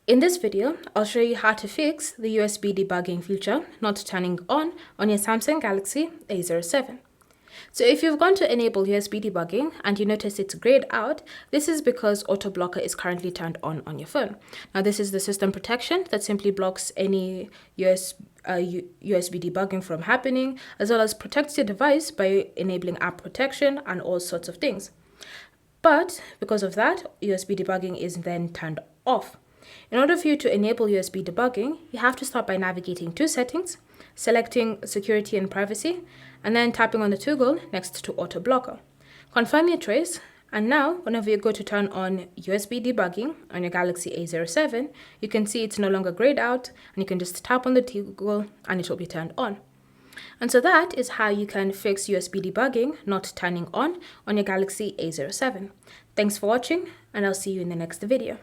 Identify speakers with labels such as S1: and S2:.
S1: In this video, I'll show you how to fix the USB debugging feature not turning on your Samsung Galaxy A07. So if you've gone to enable USB debugging and you notice it's grayed out, this is because auto blocker is currently turned on your phone. Now this is the system protection that simply blocks any USB debugging from happening, as well as protects your device by enabling app protection and all sorts of things. But because of that, USB debugging is then turned off. In order for you to enable USB debugging, you have to start by navigating to Settings, selecting Security and Privacy, and then tapping on the toggle next to Auto Blocker. Confirm your choice, and now whenever you go to turn on USB debugging on your Galaxy A07, you can see it's no longer grayed out, and you can just tap on the toggle and it will be turned on. And so that is how you can fix USB debugging not turning on your Galaxy A07. Thanks for watching, and I'll see you in the next video.